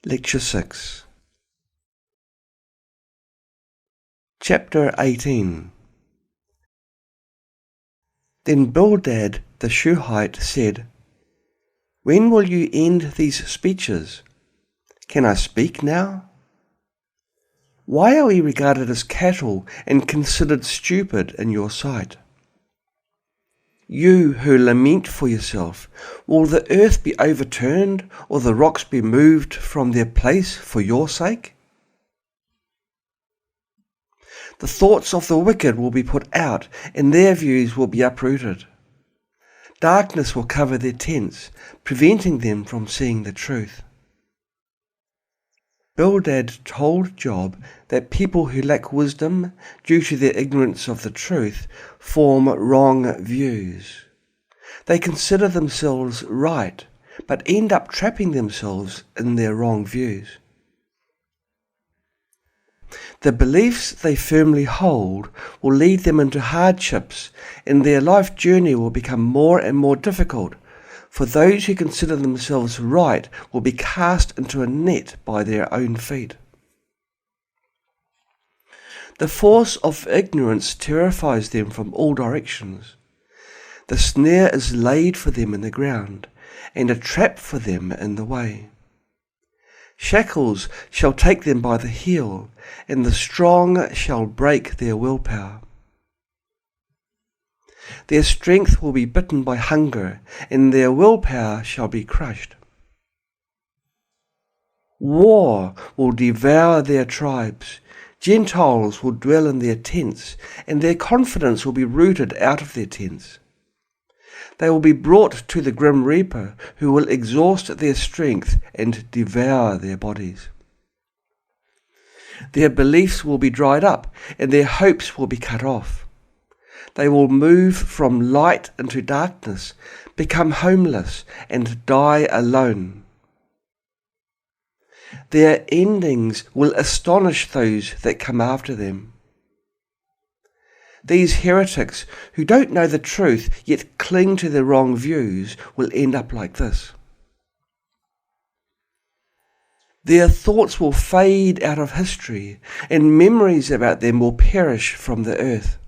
Lecture 6. Chapter 18. Then Bildad the Shuhite said, "When will you end these speeches? Can I speak now? Why are we regarded as cattle and considered stupid in your sight? You who lament for yourself, will the earth be overturned, or the rocks be moved from their place for your sake? The thoughts of the wicked will be put out, and their views will be uprooted. Darkness will cover their tents, preventing them from seeing the truth." Bildad told Job that people who lack wisdom, due to their ignorance of the truth, form wrong views. They consider themselves right, but end up trapping themselves in their wrong views. The beliefs they firmly hold will lead them into hardships, and their life journey will become more and more difficult, for those who consider themselves right will be cast into a net by their own feet. The force of ignorance terrifies them from all directions. The snare is laid for them in the ground, and a trap for them in the way. Shackles shall take them by the heel, and the strong shall break their willpower. Their strength will be bitten by hunger, and their willpower shall be crushed. War will devour their tribes. Gentiles will dwell in their tents, and their confidence will be rooted out of their tents. They will be brought to the grim reaper, who will exhaust their strength and devour their bodies. Their beliefs will be dried up, and their hopes will be cut off. They will move from light into darkness, become homeless, and die alone. Their endings will astonish those that come after them. These heretics, who don't know the truth yet cling to their wrong views, will end up like this. Their thoughts will fade out of history, and memories about them will perish from the earth.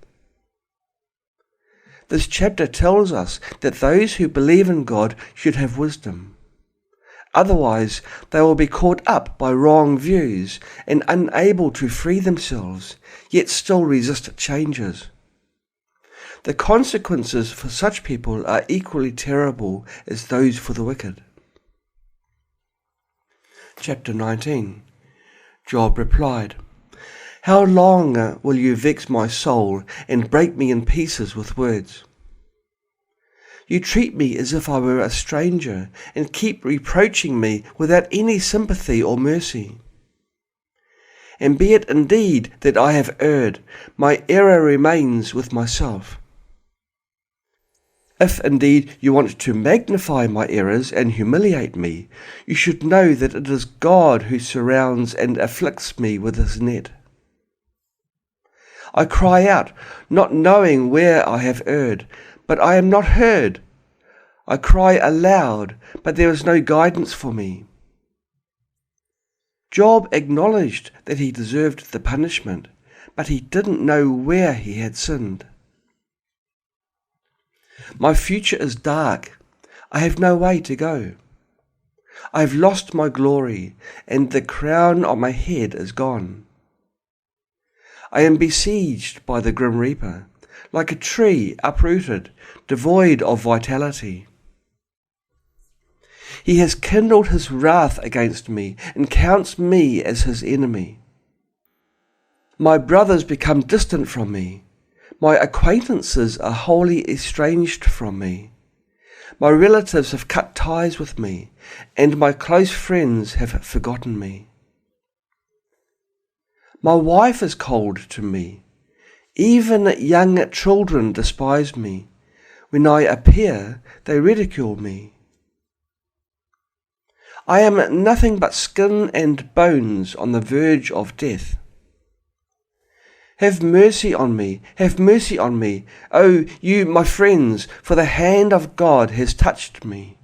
This chapter tells us that those who believe in God should have wisdom. Otherwise, they will be caught up by wrong views and unable to free themselves, yet still resist changes. The consequences for such people are equally terrible as those for the wicked. Chapter 19. Job replied, "How long will you vex my soul and break me in pieces with words? You treat me as if I were a stranger and keep reproaching me without any sympathy or mercy. And be it indeed that I have erred, my error remains with myself. If indeed you want to magnify my errors and humiliate me, you should know that it is God who surrounds and afflicts me with his net. I cry out, not knowing where I have erred, but I am not heard. I cry aloud, but there is no guidance for me." Job acknowledged that he deserved the punishment, but he didn't know where he had sinned. "My future is dark. I have no way to go. I have lost my glory, and the crown on my head is gone. I am besieged by the grim reaper, like a tree uprooted, devoid of vitality. He has kindled his wrath against me and counts me as his enemy. My brothers become distant from me. My acquaintances are wholly estranged from me. My relatives have cut ties with me, and my close friends have forgotten me. My wife is cold to me. Even young children despise me. When I appear, they ridicule me. I am nothing but skin and bones on the verge of death. Have mercy on me, have mercy on me, O you my friends, for the hand of God has touched me.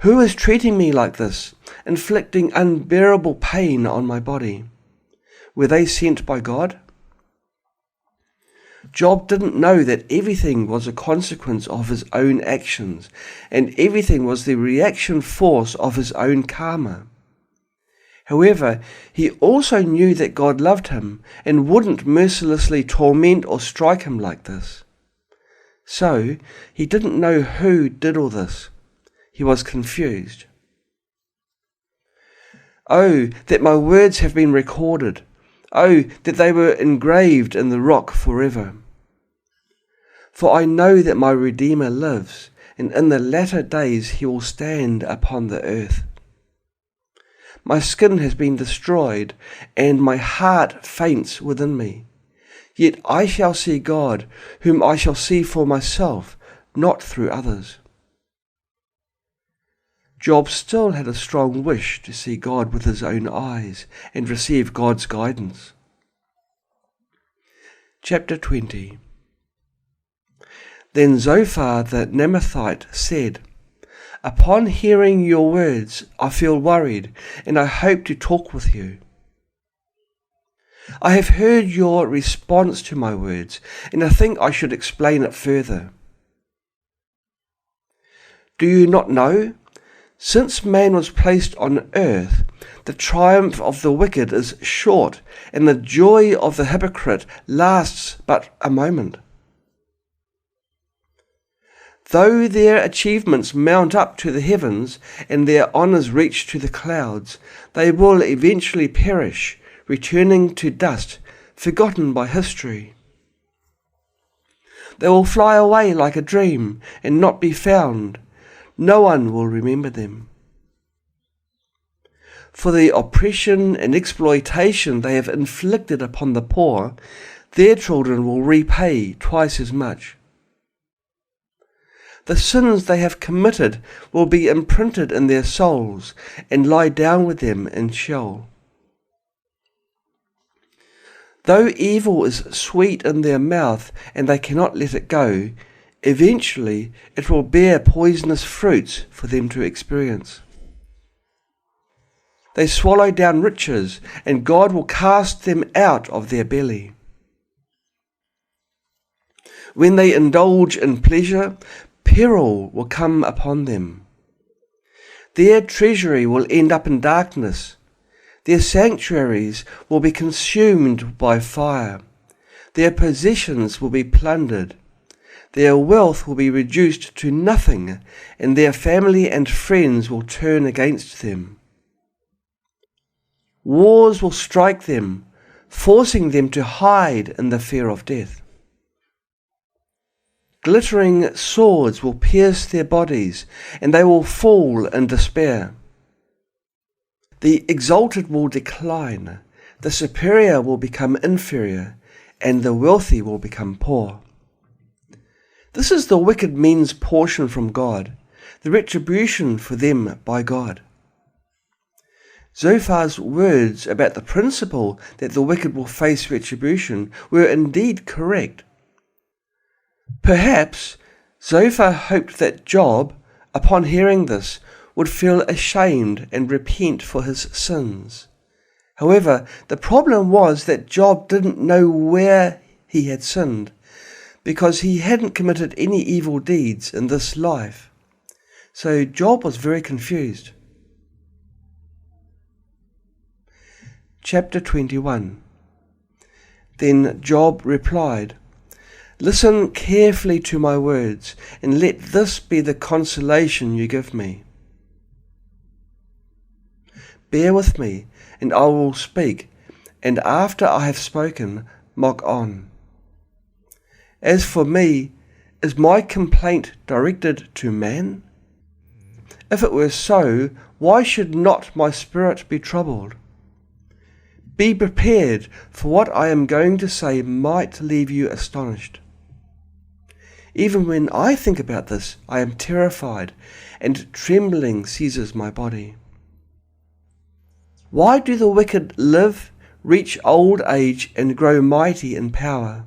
Who is treating me like this, inflicting unbearable pain on my body? Were they sent by God? Job didn't know that everything was a consequence of his own actions, and everything was the reaction force of his own karma. However, he also knew that God loved him and wouldn't mercilessly torment or strike him like this. So, he didn't know who did all this. He was confused. Oh, that my words have been recorded. Oh, that they were engraved in the rock forever. For I know that my Redeemer lives, and in the latter days he will stand upon the earth. My skin has been destroyed, and my heart faints within me. Yet I shall see God, whom I shall see for myself, not through others. Job still had a strong wish to see God with his own eyes and receive God's guidance. Chapter 20. Then Zophar the Naamathite said, Upon hearing your words, I feel worried, and I hope to talk with you. I have heard your response to my words, and I think I should explain it further. Do you not know? Since man was placed on earth, the triumph of the wicked is short, and the joy of the hypocrite lasts but a moment. Though their achievements mount up to the heavens, and their honours reach to the clouds, they will eventually perish, returning to dust, forgotten by history. They will fly away like a dream, and not be found. No one will remember them. For the oppression and exploitation they have inflicted upon the poor, their children will repay twice as much. The sins they have committed will be imprinted in their souls and lie down with them in Sheol. Though evil is sweet in their mouth and they cannot let it go, eventually it will bear poisonous fruits for them to experience. They swallow down riches, and God will cast them out of their belly. When they indulge in pleasure, peril will come upon them. Their treasury will end up in darkness. Their sanctuaries will be consumed by fire. Their possessions will be plundered. Their wealth will be reduced to nothing, and their family and friends will turn against them. Wars will strike them, forcing them to hide in the fear of death. Glittering swords will pierce their bodies, and they will fall in despair. The exalted will decline, the superior will become inferior, and the wealthy will become poor. This is the wicked men's portion from God, the retribution for them by God. Zophar's words about the principle that the wicked will face retribution were indeed correct. Perhaps Zophar hoped that Job, upon hearing this, would feel ashamed and repent for his sins. However, the problem was that Job didn't know where he had sinned, because he hadn't committed any evil deeds in this life. So Job was very confused. Chapter 21. Then Job replied, Listen carefully to my words, and let this be the consolation you give me. Bear with me, and I will speak, and after I have spoken, mock on. As for me, is my complaint directed to man? If it were so, why should not my spirit be troubled? Be prepared, for what I am going to say might leave you astonished. Even when I think about this, I am terrified, and trembling seizes my body. Why do the wicked live, reach old age, and grow mighty in power?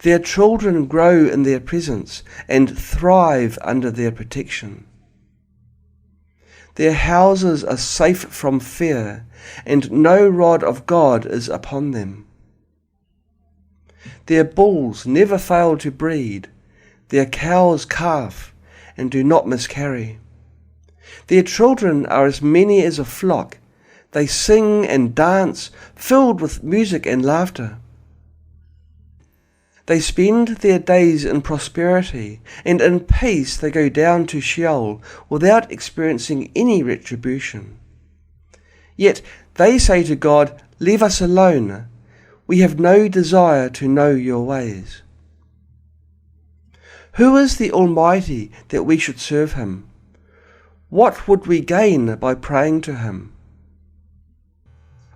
Their children grow in their presence and thrive under their protection. Their houses are safe from fear, and no rod of God is upon them. Their bulls never fail to breed, their cows calf, and do not miscarry. Their children are as many as a flock. They sing and dance, filled with music and laughter. They spend their days in prosperity, and in peace they go down to Sheol without experiencing any retribution. Yet they say to God, "Leave us alone. We have no desire to know your ways." Who is the Almighty that we should serve him? What would we gain by praying to him?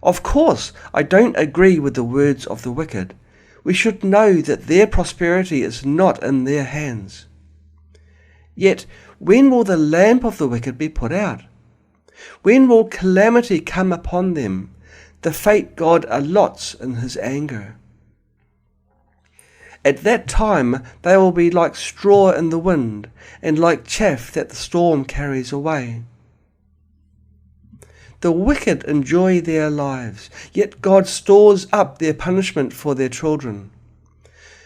Of course, I don't agree with the words of the wicked. We should know that their prosperity is not in their hands. Yet, when will the lamp of the wicked be put out? When will calamity come upon them, the fate God allots in his anger? At that time they will be like straw in the wind, and like chaff that the storm carries away. The wicked enjoy their lives, yet God stores up their punishment for their children.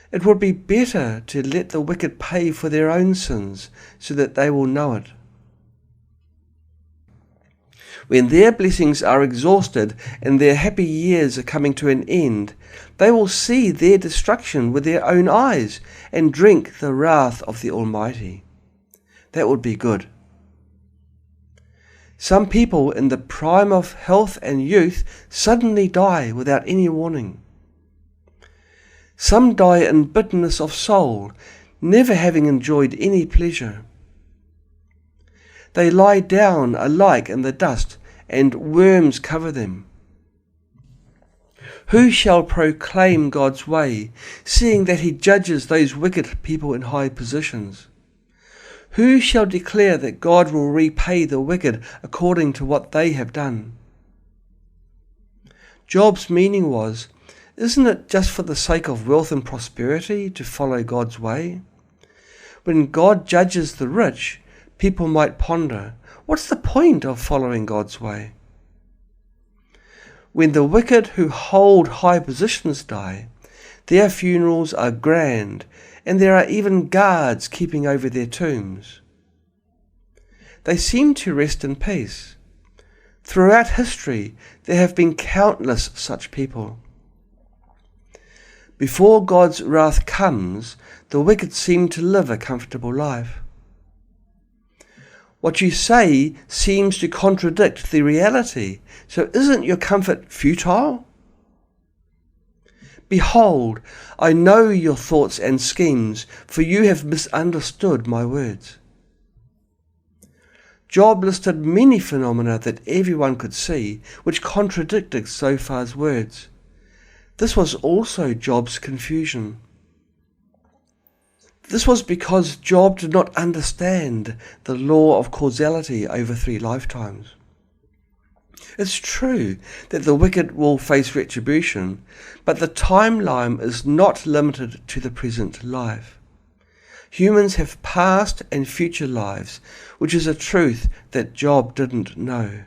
It would be better to let the wicked pay for their own sins, so that they will know it. When their blessings are exhausted and their happy years are coming to an end, they will see their destruction with their own eyes and drink the wrath of the Almighty. That would be good. Some people in the prime of health and youth suddenly die without any warning. Some die in bitterness of soul, never having enjoyed any pleasure. They lie down alike in the dust, and worms cover them. Who shall proclaim God's way, seeing that he judges those wicked people in high positions? Who shall declare that God will repay the wicked according to what they have done? Job's meaning was, isn't it just for the sake of wealth and prosperity to follow God's way? When God judges the rich, people might ponder, what's the point of following God's way? When the wicked who hold high positions die, their funerals are grand, and there are even guards keeping over their tombs. They seem to rest in peace. Throughout history, there have been countless such people. Before God's wrath comes, the wicked seem to live a comfortable life. What you say seems to contradict the reality, so isn't your comfort futile? Behold, I know your thoughts and schemes, for you have misunderstood my words. Job listed many phenomena that everyone could see, which contradicted Zophar's words. This was also Job's confusion. This was because Job did not understand the law of causality over 3 lifetimes. It's true that the wicked will face retribution, but the timeline is not limited to the present life. Humans have past and future lives, which is a truth that Job didn't know.